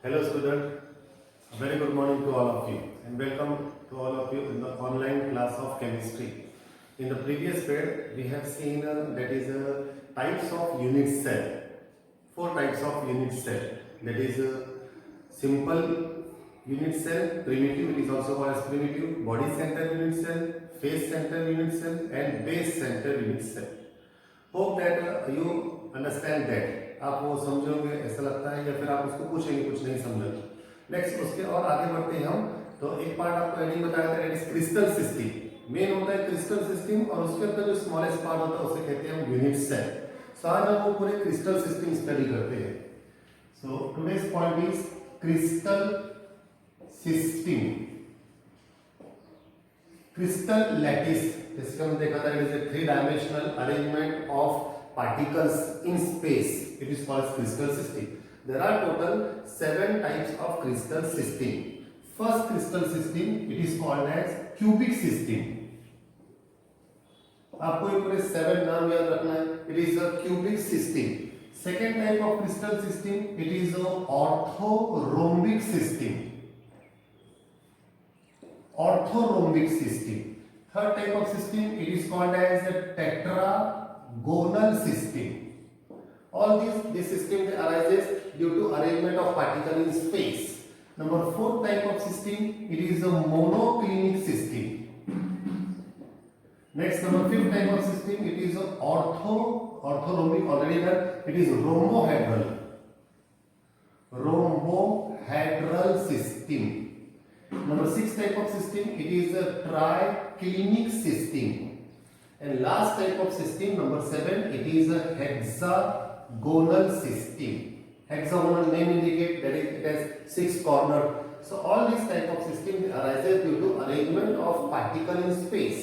Hello student, very good morning to all of you and welcome to all of you in the online class of chemistry. In the previous period we have seen that is types of unit cell. Four types of unit cell, that is simple unit cell, primitive, it is also called as primitive, body center unit cell, phase center unit cell and base center unit cell. Hope that you understand that. आप वो समझोगे ऐसा लगता है या फिर आप उसको पूछेंगे कुछ नहीं समझा। नेक्स्ट उसके और आगे बढ़ते हैं हम। तो एक पार्ट आपको हेडिंग बताया था, it is crystal system. Main होता है क्रिस्टल सिस्टम और उसके अंदर जो स्मॉलेस्ट पार्ट होता है उसे कहते हैं हम यूनिट सेल। सो आज हम वो पूरे क्रिस्टल सिस्टम स्टडी करते हैं। So today's point is crystal system, crystal lattice, जिसका हमने देखा था it is A 3-dimensional arrangement of particles in space. It is called crystal system. There are total 7 types of crystal system. First crystal system, it is called as cubic system. आपको ये पूरे 7 नाम याद रखना है. It is a cubic system. Second type of crystal system, it is a orthorhombic system. Orthorhombic system. Third type of system, it is called as a tetragonal system. All this system arises due to arrangement of particle in space. Number 4 type of system, it is a monoclinic system. Next, number 5th type of system, it is a orthorhombic, already done. It is rhombohedral system. Number 6 type of system, it is a triclinic system. And last type of system, number 7, it is a hexagonal system. Hexagonal name indicate that it has 6 corners. So all these type of system arises due to arrangement of particle in space.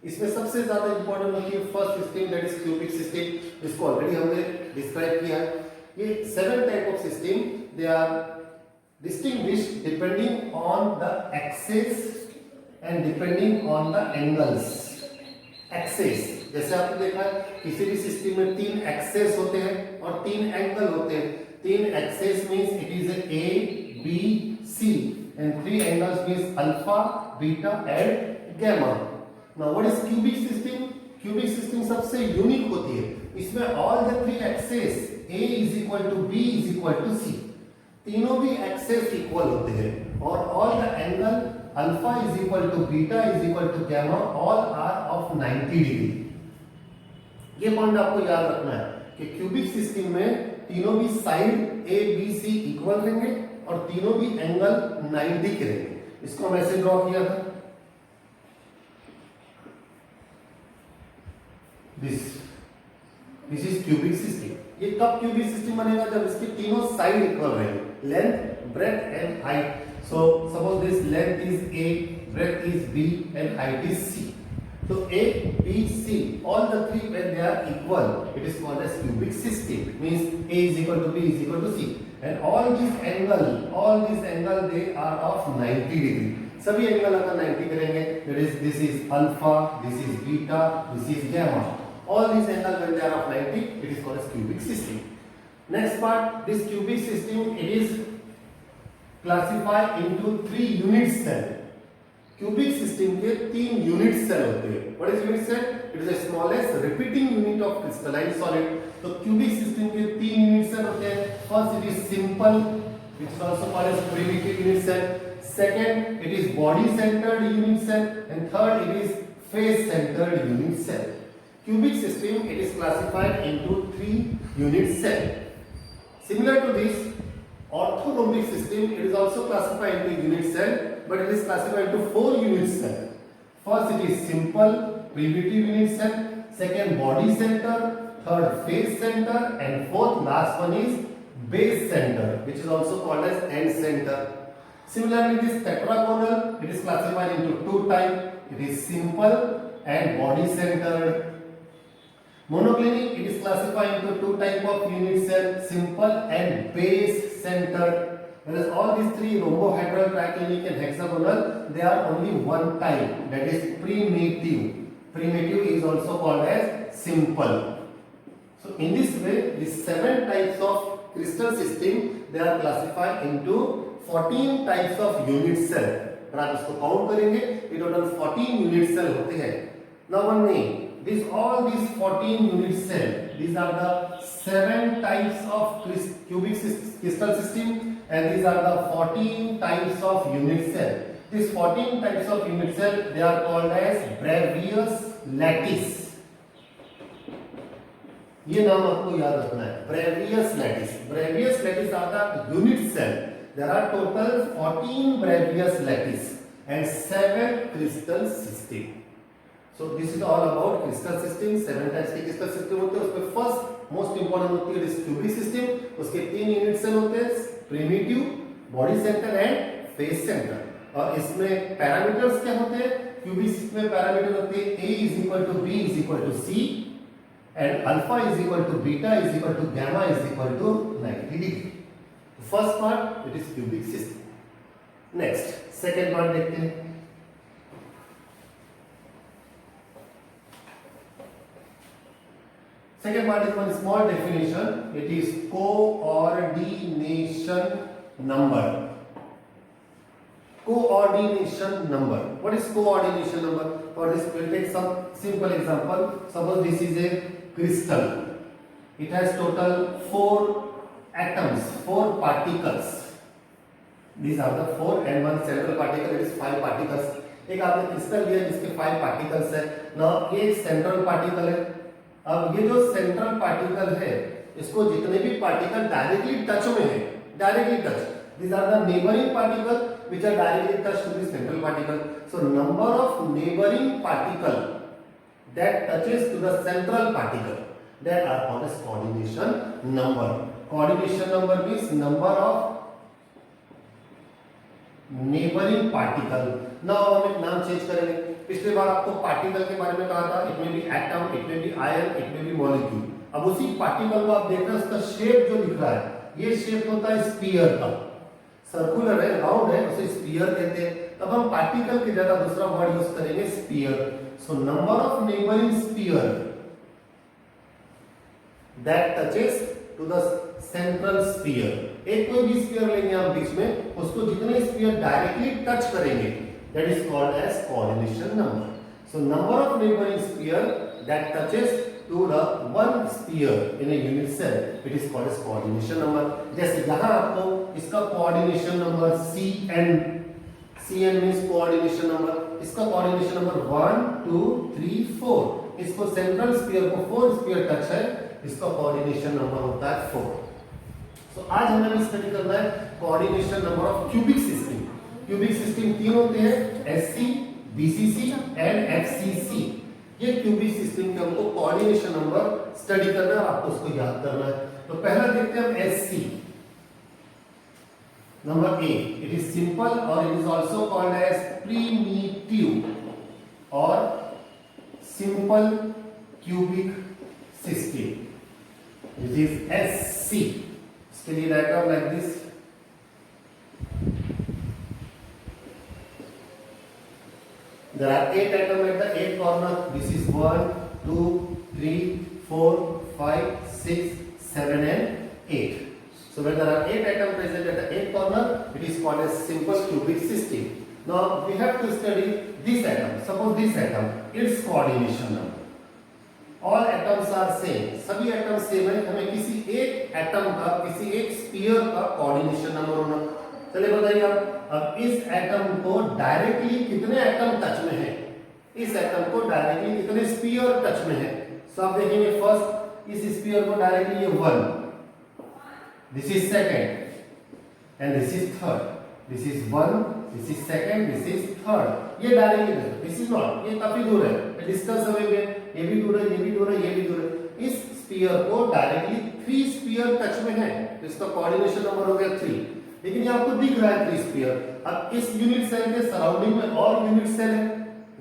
इसमें सबसे ज्यादा important होती है first system, that is cubic system, जिसको already हमने describe किया है। ये 7 type of system, they are distinguished depending on the axis and depending on the angles. Axes, जैसे आपने देखा है किसी भी सिस्टम में 3 एक्सेस होते हैं और 3 एंगल होते हैं। 3 axes means it is A B C and 3 angles means alpha beta and gamma. Now what is cubic system? Cubic system सबसे यूनिक होती है, इसमें all the 3 axes A is equal to B is equal to C, तीनों भी axes equal होते हैं और all the angle alpha is equal to beta is equal to gamma all are of 90 degree. ये point आपको याद रखना है कि क्यूबिक सिस्टम में तीनों भी side A B C equal रहेंगे और तीनों भी एंगल 90 के रहेंगे। इसको हम ऐसे ड्रॉ किया था, दिस इज क्यूबिक सिस्टम। ये कब क्यूबिक सिस्टम बनेगा? जब इसके तीनों साइड इक्वल रहेंगे, length breadth and height. So suppose this length is A, breadth is B and height is C. So A, B, C, all the 3 when they are equal, it is called as cubic system. Means A is equal to B is equal to C, and all these angle they are of 90 degree. सभी angle अगर 90 करेंगे, that is this is alpha, this is beta, this is gamma. All these angle when they are of 90, it is called as cubic system. Next part, this cubic system it is classified into 3 unit cell. Cubic system के 3 unit cell होते हैं। What is unit cell? It is the smallest repeating unit of crystalline solid. तो cubic system के 3 unit cell होते हैं। First it is simple, which is also called as primitive unit cell. Second it is body centered unit cell, and third it is phase centered unit cell. Cubic system it is classified into 3 unit cell. Similar to this, orthorhombic system, it is also classified into unit cell, but it is classified into 4 unit cell. First it is simple primitive unit cell, second body center, third phase center, and fourth last one is base center, which is also called as end center. Similarly, this tetragonal, it is classified into 2 types. It is simple and body centered. Monoclinic, it is classified into 2 types of unit cell, simple and base centered. Whereas all these 3, rhombohedral, triclinic and hexagonal, they are only one type, that is primitive. Primitive is also called as simple. So in this way, these 7 types of crystal system, they are classified into 14 types of unit cell. अगर आप इसको count करेंगे ये total 14 unit cell होते हैं. Now one name, all these 14 unit cell, these are the 7 types of cubic crystal system, and these are the 14 types of unit cell. These 14 types of unit cell, they are called as Bravais lattice. ये नाम आपको याद रखना है, Bravais lattice. Bravais lattice are the unit cell. There are total 14 Bravais lattice and 7 crystal system. So this is all about crystal system. 7 types के crystal system होते हैं. उसमें first most important होती है cubic system. उसके 3 unit cell होते हैं, primitive, body center and face center. और इसमें पैरामीटर्स क्या होते हैं? क्यूबिक सिस्टम में पैरामीटर होते हैं a is equal to b is equal to c and alpha is equal to beta is equal to gamma is equal to 90 degree. First part it is cubic system. Next second part देखते हैं. Second part is one small definition. It is coordination number. Coordination number. What is coordination number? For this, we will take some simple example. Suppose this is a crystal. It has total 4 atoms, 4 particles. These are the 4 and one central particle. It is 5 particles. एक आपने crystal लिया जिसके 5 particles है. Now ये central particle है. अब ये जो सेंट्रल पार्टिकल है, इसको जितने भी पार्टिकल डायरेक्टली टच में है, directly touch, these are the neighboring particle which are directly touched to the central particle. So number of neighboring particle that touches to the central particle, that are called as coordination number. Coordination number means number of neighboring particle. Now हम एक नाम change करेंगे. पिछले बार आपको particle के बारे में कहा था, इट में भी एटम, इट में भी आयन, इट में भी मॉलिक्यूल. अब उसी पार्टिकल को आप देख रहे हैं, उसका शेप जो दिख रहा है, ये शेप होता है स्फीयर का. सर्कुलर है, राउंड है, उसे स्फीयर कहते हैं. तब हम पार्टिकल की जगह दूसरा वर्ड यूज करेंगे sphere. So number of neighbouring sphere that touches to the central sphere. एक कोई भी स्फीयर लेंगे आप बीच में, उसको जितने स्फीयर डायरेक्टली टच करेंगे, that is called as coordination number. So number of neighboring sphere that touches to the one sphere in a unit cell, it is called as coordination number. जैसे यहाँ आपको इसका coordination number CN means coordination number. इसका coordination number 1 2 3 4. इसको central sphere को 4 sphere touch है, इसका coordination number होता है 4. So आज हमें स्टडी करना है coordination number of cubic system. Cubic system 3 होते हैं, SC, BCC एंड FCC. ये क्यूबिक सिस्टम के हमको कोऑर्डिनेशन नंबर स्टडी करना है, आपको उसको याद करना है. तो पहला देखते हैं हम SC. Number A, it is simple और it is also called as primitive और simple cubic system. This is SC. इसके लिए diagram like this. There are 8 atoms at the 8 corner. This is 1, 2, 3, 4, 5, 6, 7 and 8. So when there are 8 atoms present at the 8 corner, it is called as simple cubic system. Now we have to study this atom. Suppose this atom, its coordination number. All atoms are same. सभी atoms same है. हमें किसी एक atom का, किसी एक sphere का coordination number होना. चलिए बताइए आप. अब इस एटम को डायरेक्टली कितने एटम टच में है? इस एटम को डायरेक्टली कितने स्फीयर टच में है? सो आप देखेंगे फर्स्ट इस स्फीयर को डायरेक्टली ये 1, this is second and this is third. This is 1, this is second, this is third. ये डायरेक्टली है, दिस इज नॉट, ये काफी दूर है, डिस्टेंस हमें ये भी दूर है, ये भी दूर है, ये भी दूर है. इस स्फीयर को डायरेक्टली 3 स्फीयर टच में है, तो इसका कोऑर्डिनेशन नंबर हो गया 3. लेकिन ये आपको दिख रहा है 3 स्फीयर. अब इस यूनिट सेल के सराउंडिंग में और यूनिट सेल है,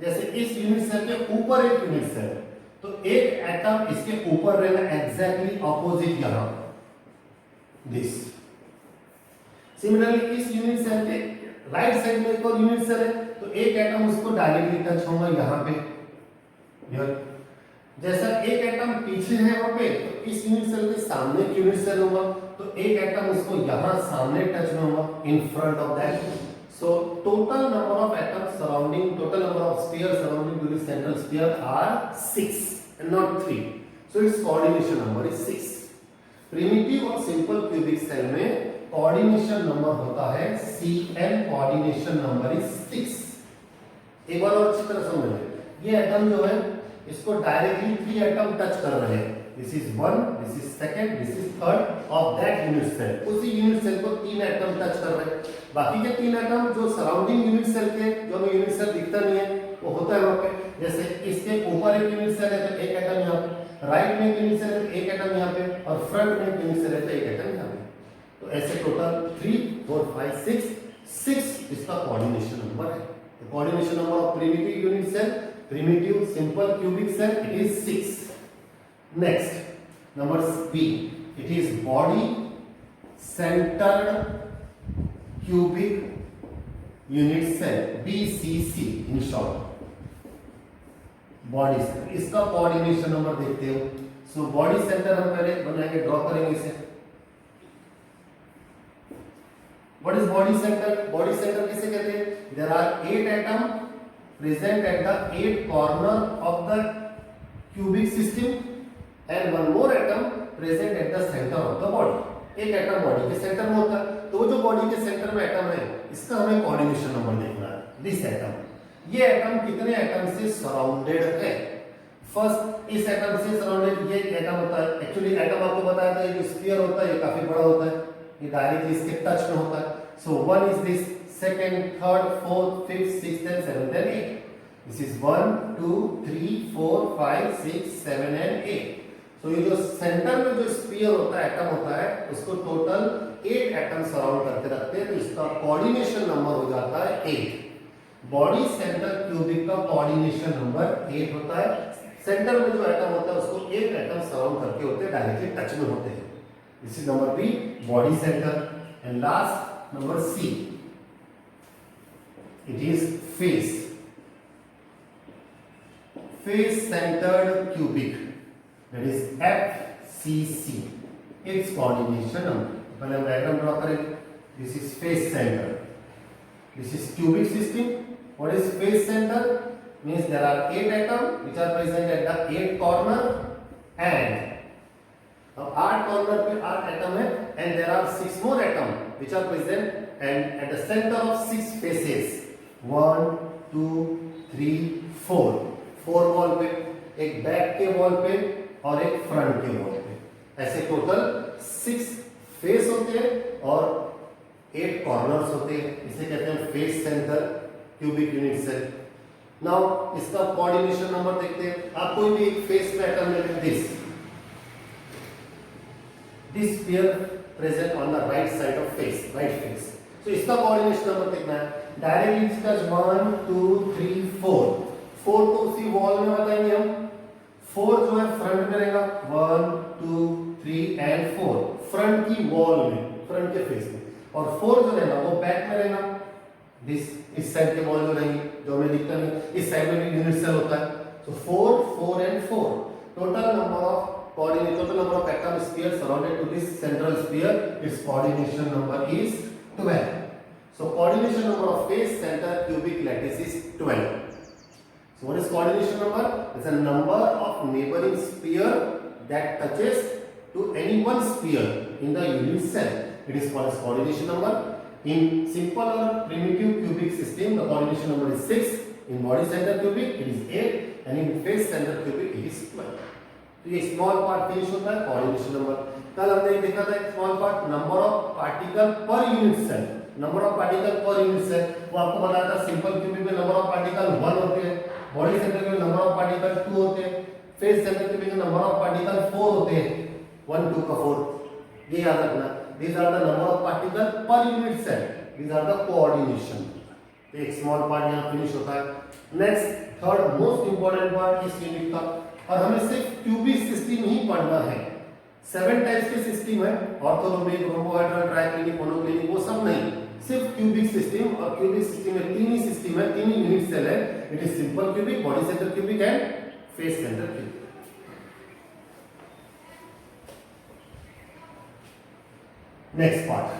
जैसे इस यूनिट सेल के ऊपर एक यूनिट सेल है, तो एक एटम इसके ऊपर रहेगा एग्जैक्टली ऑपोजिट यहां दिस. सिमिलरली इस यूनिट सेल के राइट साइड में एक और यूनिट सेल है, तो एक एटम उसको डायरेक्टली टच होगा यहां पे. जैसा एक एटम पीछे है वहां पे, तो इस यूनिट सेल के सामने एक यूनिट सेल होगा, तो एक एटम उसको यहां सामने टच में होगा, in front of that. So total number of atoms surrounding, total number of spheres surrounding to the central sphere are 6 and not 3. So its coordination number is 6. Primitive और simple cubic cell में coordination number होता है Cn, coordination number is 6. एक बार और अच्छी तरह समझ लें, ये एटम जो है इसको डायरेक्टली 3 एटम टच कर रहे हैं. This is 1, this is second, this is third of that unit cell. उसी यूनिट सेल को 3 एटम टच कर रहे हैं. बाकी के 3 एटम जो सराउंडिंग यूनिट सेल के, जो हमें यूनिट सेल दिखता नहीं है, वो होता है वहां पे. जैसे इसके ऊपर एक यूनिट सेल है तो एक एटम यहाँ पे, राइट में एक यूनिट सेल है तो एक एटम यहाँ पे, और फ्रंट में एक यूनिट सेल है तो एक एटम यहाँ पे. तो ऐसे टोटल 3, 4, 5, 6 इसका कोऑर्डिनेशन नंबर है. The coordination number of primitive unit cell, primitive simple cubic cell, it is 6. Next, number B, it is body centered cubic unit cell, BCC in short. Body center, इसका coordination number देखते हो. So body center हम पहले बनाएंगे, draw करेंगे इसे. What is body center? Body center किसे कहते हैं? There are 8 atom present at the 8 corner of the cubic system and one more atom present at the center of the body. एक atom body के centre में होता है, तो वो जो बॉडी के सेंटर में एटम है, इसका हमें कोऑर्डिनेशन नंबर देखना है. दिस एटम, ये एटम कितने एटम से सराउंडेड है? फर्स्ट इस एटम से सराउंडेड ये एटम होता है. एक्चुअली एटम आपको बताया था, ये जो स्फीयर होता है ये काफी बड़ा होता है, ये डायरेक्टली इसके टच में होता है. So 1 is this, second, third, fourth, fifth, sixth and seventh and 8. This is 1, 2, 3, 4, 5, 6, 7 and 8. So ये जो सेंटर में जो स्फीयर होता है, एटम होता है, उसको टोटल 8 एटम सराउंड करके रखते हैं, तो इसका कोऑर्डिनेशन नंबर हो जाता है 8. बॉडी सेंटर क्यूबिक का कोऑर्डिनेशन नंबर 8 होता है. सेंटर में जो एटम होता है उसको 8 एटम सराउंड करके होते हैं, डायरेक्टली टच में होते हैं. This is number B, body centre. And last number C, it is face centered cubic, that is FCC. its coordination number, पहले हम डायग्राम ड्रॉ करेंगे. this is face center, this is cubic system. what is face center? means there are 8 atoms which are present at the 8 corner, and अब 8 corner पे 8 atom है, and there are 6 more atom which are present and at the center of 6 faces. 1, 2, 3, 4 wall पे, एक back के wall पे और एक front के वॉल पे. ऐसे टोटल 6 फेस होते हैं और 8 कॉर्नर्स होते हैं. इसे कहते हैं face centre cubic unit cell. Now इसका कोऑर्डिनेशन नंबर देखते हैं. आप कोई भी एक फेस पे एटम ले लें, this sphere present on the right side of face, right face. So इसका कोऑर्डिनेशन नंबर देखना है. डायरेक्टली इसका 1, 2, 3, 4 तो उसी वॉल में बताएंगे हम. 4 जो है फ्रंट में रहेगा, 1, 2, 3 एंड 4 फ्रंट की वॉल में, फ्रंट के फेस में. और 4 जो रहेगा वो बैक में रहेगा. इस साइड के वॉल जो रहेंगे, जो हमें दिखता नहीं, इस साइड में भी यूनिट सेल होता है. So 4 and 4 total number of atom spheres surrounded to this central sphere, its coordination number is 12. So coordination number of face center cubic lattice is 12. So what is coordination number? It's a number of neighboring sphere that touches to any one sphere in the unit cell. It is called as coordination number. In simple or primitive cubic system, the coordination number is 6. In body center cubic, it is 8, and in face center cubic, it is 12. तो ये small part finish होता है coordination number. कल हमने देखा था small part, number of particle per unit cell. Number of particle per unit cell वो आपको बताया था. सिंपल क्यूबिक में नंबर ऑफ पार्टिकल 1 होते हैं, बॉडी सेंटर में नंबर ऑफ पार्टिकल 2 होते हैं, फेस सेंटर क्यूबिक में नंबर ऑफ पार्टिकल 4 होते हैं, 1, 2 का 4. ये याद रखना. These are the number of particle per unit cell, these are the coordination. तो एक स्मॉल पार्ट यहाँ फिनिश होता है. Next, third most important part इस यूनिट का, और हमें सिर्फ क्यूबिक सिस्टम ही पढ़ना है. 7 टाइप्स के सिस्टम है, ऑर्थोरोम्बिक, रोम्बोहेड्रल, ट्राइक्लिनिक, मोनोक्लिनिक, वो सब नहीं, सिर्फ क्यूबिक सिस्टम. और क्यूबिक सिस्टम में 3 ही सिस्टम है, 3 ही यूनिट सेल है. It is simple cubic, body centre cubic and face centre cubic. next part